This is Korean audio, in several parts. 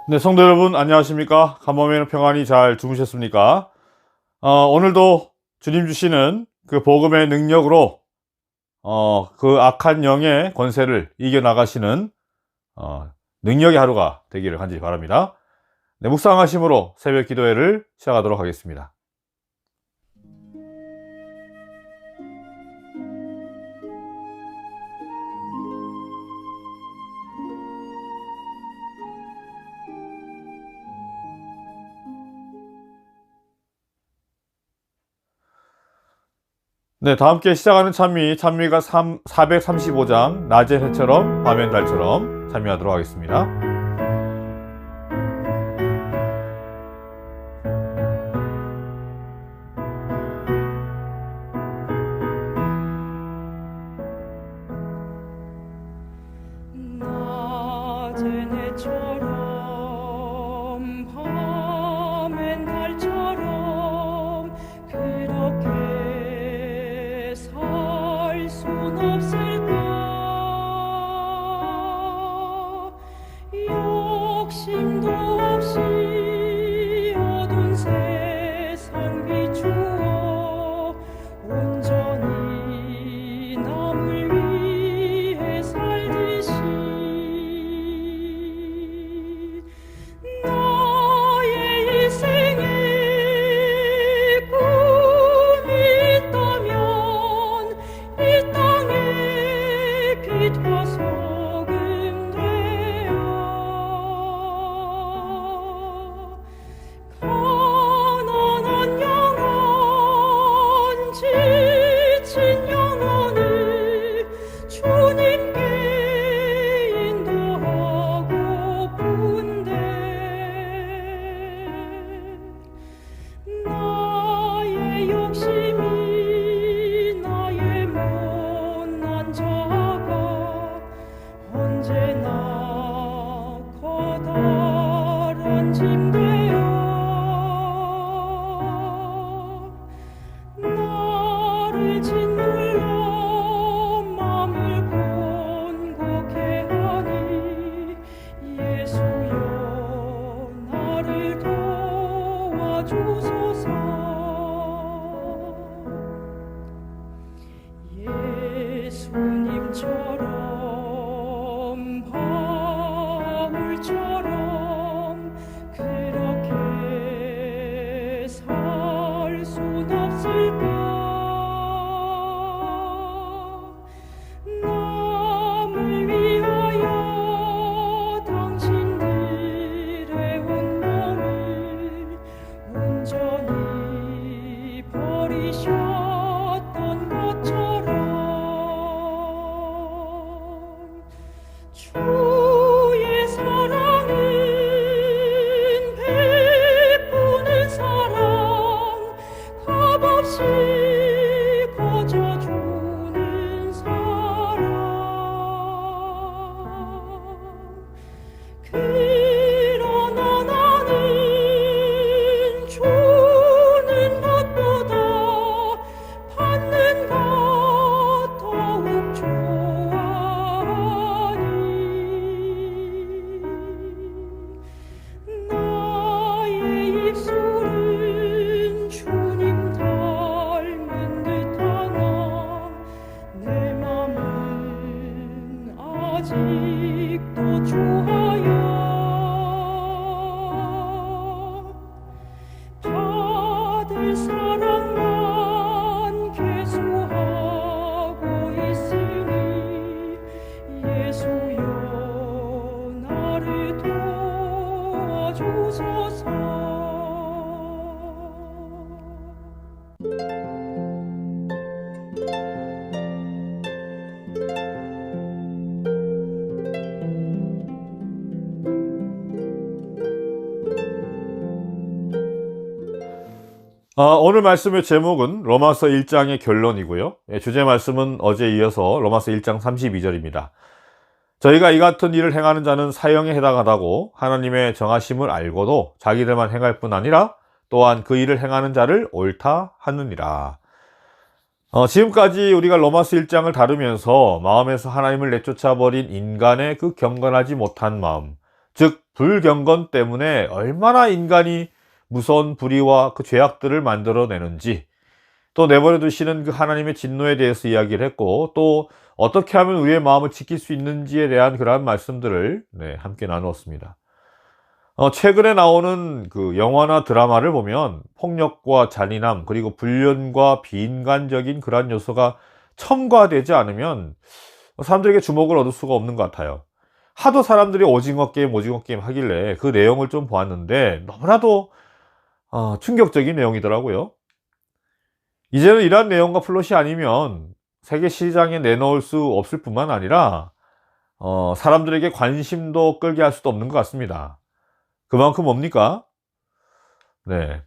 네, 성도 여러분, 안녕하십니까? 간밤에는 평안히 잘 주무셨습니까? 오늘도 주님 주시는 그 복음의 능력으로, 그 악한 영의 권세를 이겨나가시는, 능력의 하루가 되기를 간절히 바랍니다. 네, 묵상하심으로 새벽 기도회를 시작하도록 하겠습니다. 네, 다 함께 시작하는 찬미가 435장, 낮엔 해처럼, 밤엔 달처럼 찬미하도록 하겠습니다. 낮엔 해처럼 밤엔 달처럼 그렇게 살 순 없을까. 욕심도 없이 어두운 세상 비추어 온전히 남을 위해 살듯이 나의 일생에 꿈이 있다면 이 땅의 빛과 소금 되어 가난한 영혼 지친 영혼을 주님께 인도하고픈데 나의 욕심이 나의 못난 자가 언제나 커다란 짐 되어 나를 짓눌러 맘을 곤곡해 하니 예수여 나를 도와주소서. 예수님처럼 바울처럼 그렇게 살 순 없을까. 남을 위하여 당신들의 온몸을 온전히 버리셨던 것처럼 주의 사랑은 베푸는 사랑, 값없이 거저주는 사랑. 그러나 나는 주는 것보다 받는 것 더욱 좋아하니 나의 입술은 주님 닮은 듯하나 내 맘은 아직도 주하여 받을 사랑만 계수하고 있으니 예수여 나를 도와주소서. 오늘 말씀의 제목은 로마서 1장의 결론이고요. 주제 말씀은 어제 이어서 로마서 1장 32절입니다. 저희가 이 같은 일을 행하는 자는 사형에 해당하다고 하나님의 정하심을 알고도 자기들만 행할 뿐 아니라 또한 그 일을 행하는 자를 옳다 하느니라. 지금까지 우리가 로마서 1장을 다루면서 마음에서 하나님을 내쫓아버린 인간의 그 경건하지 못한 마음, 즉 불경건 때문에 얼마나 인간이 무서운 불의와 그 죄악들을 만들어내는지, 또 내버려 두시는 그 하나님의 진노에 대해서 이야기를 했고, 또 어떻게 하면 우리의 마음을 지킬 수 있는지에 대한 그러한 말씀들을 함께 나누었습니다. 최근에 나오는 그 영화나 드라마를 보면 폭력과 잔인함, 그리고 불륜과 비인간적인 그러한 요소가 첨가되지 않으면 사람들에게 주목을 얻을 수가 없는 것 같아요. 하도 사람들이 오징어 게임 하길래 그 내용을 좀 보았는데 너무나도 충격적인 내용이더라고요. 이제는 이러한 내용과 플롯이 아니면 세계 시장에 내놓을 수 없을 뿐만 아니라 사람들에게 관심도 끌게 할 수도 없는 것 같습니다. 그만큼 뭡니까? 네.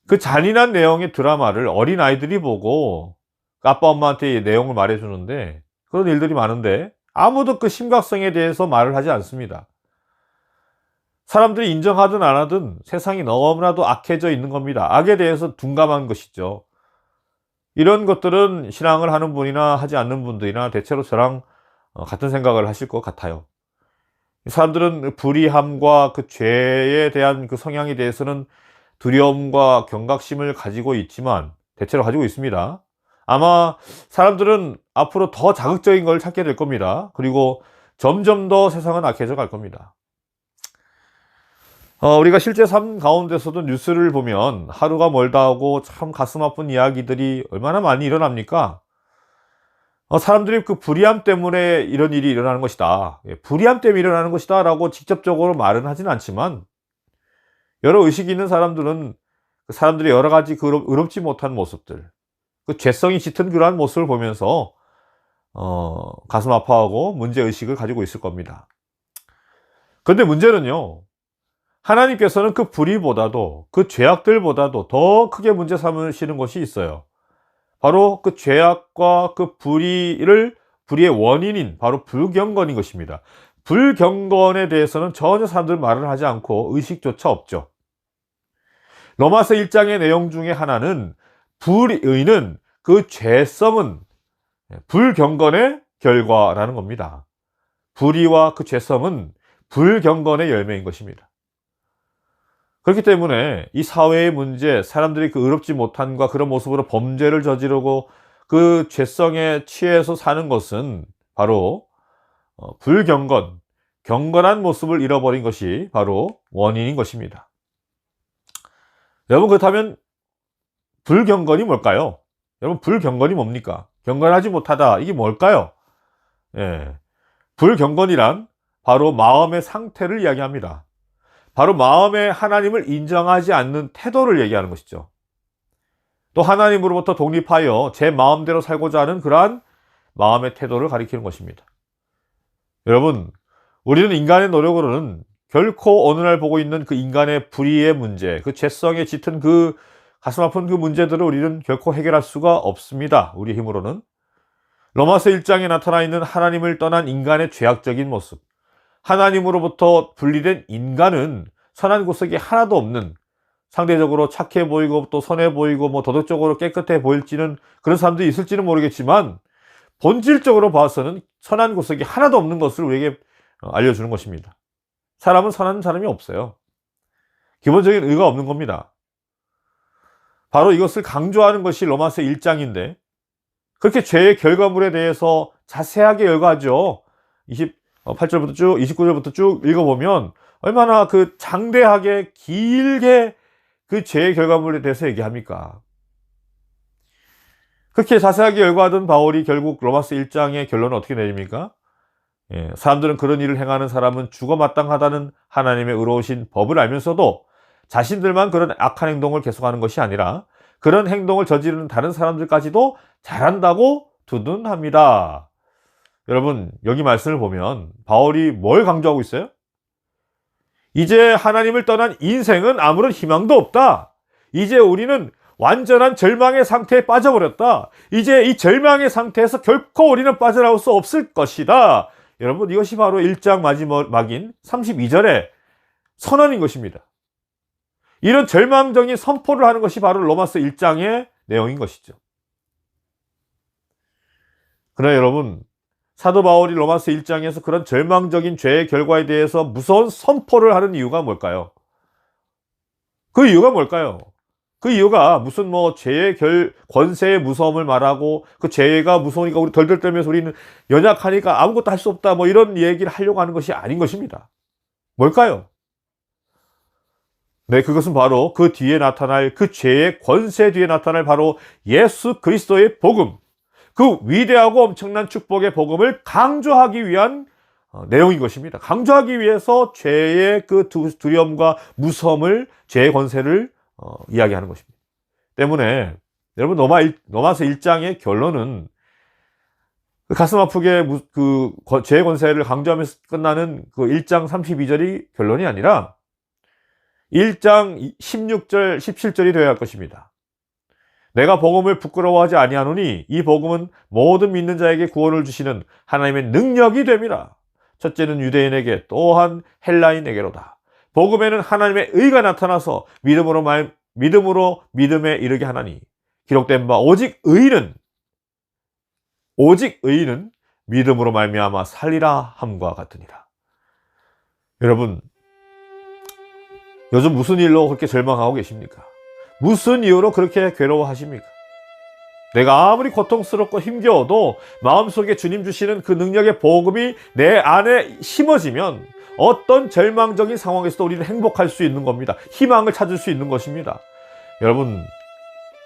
그 잔인한 내용의 드라마를 어린아이들이 보고 아빠 엄마한테 이 내용을 말해주는데, 그런 일들이 많은데 아무도 그 심각성에 대해서 말을 하지 않습니다. 사람들이 인정하든 안 하든 세상이 너무나도 악해져 있는 겁니다. 악에 대해서 둔감한 것이죠. 이런 것들은 신앙을 하는 분이나 하지 않는 분들이나 대체로 저랑 같은 생각을 하실 것 같아요. 사람들은 불의함과 그 죄에 대한 그 성향에 대해서는 두려움과 경각심을 가지고 있지만, 대체로 가지고 있습니다. 아마 사람들은 앞으로 더 자극적인 걸 찾게 될 겁니다. 그리고 점점 더 세상은 악해져 갈 겁니다. 우리가 실제 삶 가운데서도 뉴스를 보면 하루가 멀다 하고 참 가슴 아픈 이야기들이 얼마나 많이 일어납니까? 사람들이 그 불의함 때문에 이런 일이 일어나는 것이다, 불의함 때문에 일어나는 것이다 라고 직접적으로 말은 하진 않지만, 여러 의식이 있는 사람들은 그 사람들이 여러 가지 그 의롭지 못한 모습들, 그 죄성이 짙은 그러한 모습을 보면서 가슴 아파하고 문제의식을 가지고 있을 겁니다. 그런데 문제는요, 하나님께서는 그 불의보다도 그 죄악들보다도 더 크게 문제 삼으시는 것이 있어요. 바로 그 죄악과 그 불의의 원인인 바로 불경건인 것입니다. 불경건에 대해서는 전혀 사람들 말을 하지 않고 의식조차 없죠. 로마서 1장의 내용 중에 하나는 불의는 그 죄성은 불경건의 결과라는 겁니다. 불의와 그 죄성은 불경건의 열매인 것입니다. 그렇기 때문에 이 사회의 문제, 사람들이 그 의롭지 못함과 그런 모습으로 범죄를 저지르고 그 죄성에 취해서 사는 것은 바로 불경건, 경건한 모습을 잃어버린 것이 바로 원인인 것입니다. 여러분, 그렇다면 불경건이 뭘까요? 여러분, 불경건이 뭡니까? 경건하지 못하다, 이게 뭘까요? 불경건이란 바로 마음의 상태를 이야기합니다. 바로 마음에 하나님을 인정하지 않는 태도를 얘기하는 것이죠. 또 하나님으로부터 독립하여 제 마음대로 살고자 하는 그러한 마음의 태도를 가리키는 것입니다. 여러분, 우리는 인간의 노력으로는 결코 오늘날 보고 있는 그 인간의 불의의 문제, 그 죄성에 짙은 그 가슴 아픈 그 문제들을 우리는 결코 해결할 수가 없습니다. 우리 힘으로는. 로마서 1장에 나타나 있는 하나님을 떠난 인간의 죄악적인 모습, 하나님으로부터 분리된 인간은 선한 구석이 하나도 없는, 상대적으로 착해 보이고 또 선해 보이고 뭐 도덕적으로 깨끗해 보일지는 그런 사람들이 있을지는 모르겠지만, 본질적으로 봐서는 선한 구석이 하나도 없는 것을 우리에게 알려주는 것입니다. 사람은 선한 사람이 없어요. 기본적인 의가 없는 겁니다. 바로 이것을 강조하는 것이 로마서 1장인데, 그렇게 죄의 결과물에 대해서 자세하게 열거하죠. 28절부터 쭉 29절부터 쭉 읽어보면 얼마나 그 장대하게 길게 그 죄의 결과물에 대해서 얘기합니까? 그렇게 자세하게 열거하던 바울이 결국 로마서 1장의 결론은 어떻게 내립니까? 사람들은 그런 일을 행하는 사람은 죽어 마땅하다는 하나님의 의로우신 법을 알면서도 자신들만 그런 악한 행동을 계속하는 것이 아니라 그런 행동을 저지르는 다른 사람들까지도 잘한다고 두둔합니다. 여러분, 여기 말씀을 보면 바울이 뭘 강조하고 있어요? 이제 하나님을 떠난 인생은 아무런 희망도 없다. 이제 우리는 완전한 절망의 상태에 빠져버렸다. 이제 이 절망의 상태에서 결코 우리는 빠져나올 수 없을 것이다. 여러분, 이것이 바로 1장 마지막인 32절의 선언인 것입니다. 이런 절망적인 선포를 하는 것이 바로 로마서 1장의 내용인 것이죠. 그러나 여러분, 사도 바울이 로마서 1장에서 그런 절망적인 죄의 결과에 대해서 무서운 선포를 하는 이유가 뭘까요? 그 이유가 뭘까요? 그 이유가 무슨 뭐 죄의 권세의 무서움을 말하고 그 죄가 무서우니까 우리 덜덜 떨면서 우리는 연약하니까 아무것도 할 수 없다 뭐 이런 얘기를 하려고 하는 것이 아닌 것입니다. 뭘까요? 네, 그것은 바로 그 뒤에 나타날 그 죄의 권세 뒤에 나타날 바로 예수 그리스도의 복음, 그 위대하고 엄청난 축복의 복음을 강조하기 위한 내용인 것입니다. 강조하기 위해서 죄의 그 두려움과 무서움을, 죄의 권세를 이야기하는 것입니다. 때문에 여러분 로마서 1장의 결론은 그 가슴 아프게 그 죄의 권세를 강조하면서 끝나는 그 1장 32절이 결론이 아니라 1장 16절, 17절이 되어야 할 것입니다. 내가 복음을 부끄러워하지 아니하노니 이 복음은 모든 믿는 자에게 구원을 주시는 하나님의 능력이 됨이라. 첫째는 유대인에게 또한 헬라인에게로다. 복음에는 하나님의 의가 나타나서 믿음으로 믿음에 이르게 하나니 기록된 바 오직 의인은 믿음으로 말미암아 살리라 함과 같으니라. 여러분, 요즘 무슨 일로 그렇게 절망하고 계십니까? 무슨 이유로 그렇게 괴로워하십니까? 내가 아무리 고통스럽고 힘겨워도 마음속에 주님 주시는 그 능력의 복음이 내 안에 심어지면 어떤 절망적인 상황에서도 우리는 행복할 수 있는 겁니다. 희망을 찾을 수 있는 것입니다. 여러분,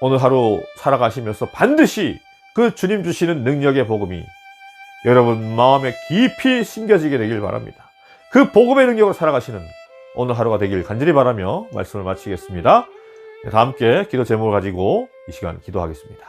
오늘 하루 살아가시면서 반드시 그 주님 주시는 능력의 복음이 여러분 마음에 깊이 심겨지게 되길 바랍니다. 그 복음의 능력으로 살아가시는 오늘 하루가 되길 간절히 바라며 말씀을 마치겠습니다. 다 함께 기도 제목을 가지고 이 시간 기도하겠습니다.